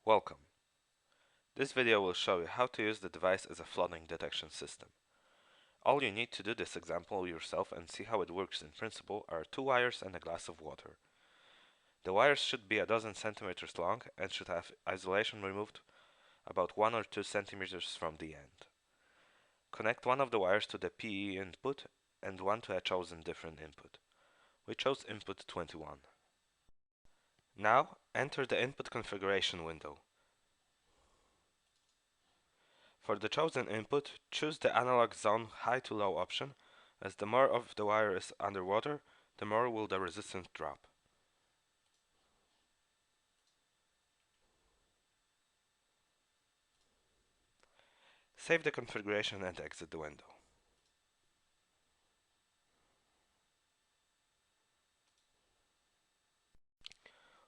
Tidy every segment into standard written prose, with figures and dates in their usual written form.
Welcome. This video will show you how to use the device as a flooding detection system. All you need to do this example yourself and see how it works in principle are two wires and a glass of water. The wires should be a dozen centimeters long and should have isolation removed about 1 or 2 centimeters from the end. Connect one of the wires to the PE input and one to a chosen different input. We chose input 21. Now enter the input configuration window. For the chosen input, choose the analog zone high to low option, as the more of the wire is underwater, the more will the resistance drop. Save the configuration and exit the window.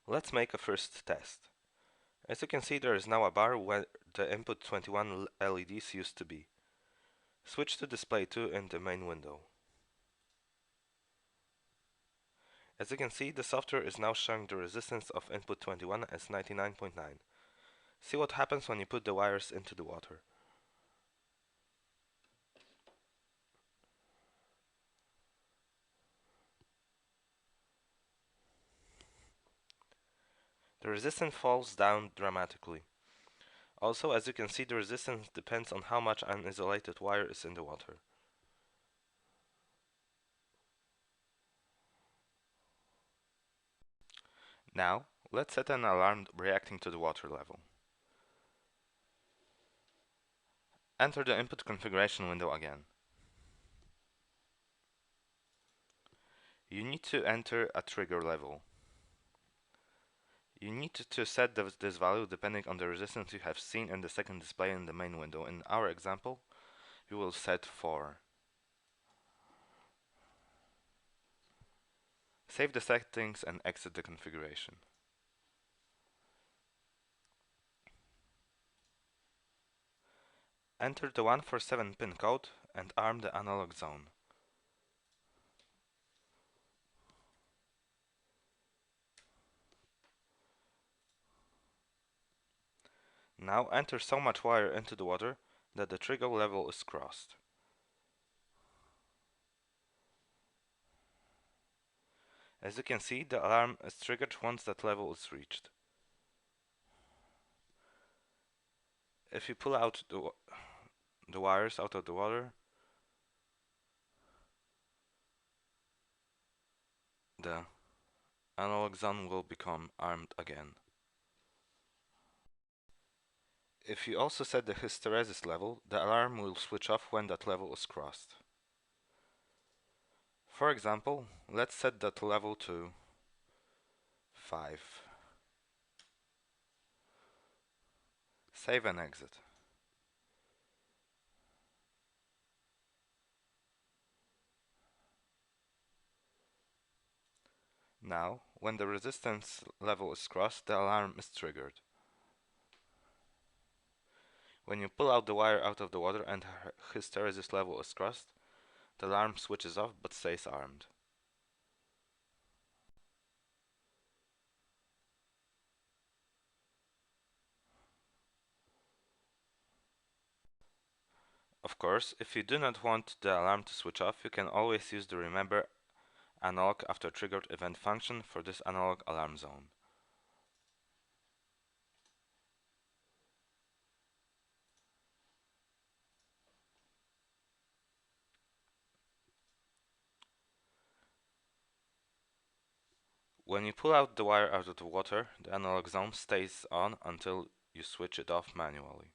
Let's make a first test. As you can see, there is now a bar where the input 21 LEDs used to be. Switch to display 2 in the main window. As you can see, the software is now showing the resistance of input 21 as 99.9. See what happens when you put the wires into the water. The resistance falls down dramatically. Also, as you can see, the resistance depends on how much an isolated wire is in the water. Now, let's set an alarm reacting to the water level. Enter the input configuration window again. You need to enter a trigger level. You need to set this value depending on the resistance you have seen in the second display in the main window. In our example, we will set 4. Save the settings and exit the configuration. Enter the 147 pin code and arm the analog zone. Now enter so much wire into the water that the trigger level is crossed. As you can see, the alarm is triggered once that level is reached. If you pull out the wires out of the water, the analog zone will become armed again. If you also set the hysteresis level, the alarm will switch off when that level is crossed. For example, let's set that level to 5. Save and exit. Now, when the resistance level is crossed, the alarm is triggered. When you pull out the wire out of the water and hysteresis level is crossed, the alarm switches off but stays armed. Of course, if you do not want the alarm to switch off, you can always use the remember analog after triggered event function for this analog alarm zone. When you pull out the wire out of the water, the analog zone stays on until you switch it off manually.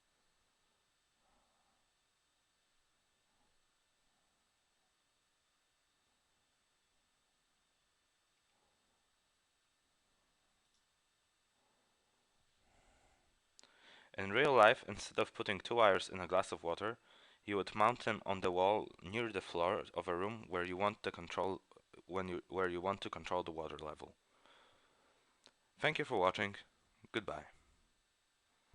In real life, instead of putting two wires in a glass of water, you would mount them on the wall near the floor of a room where you want to control the water level. Thank you for watching. Goodbye.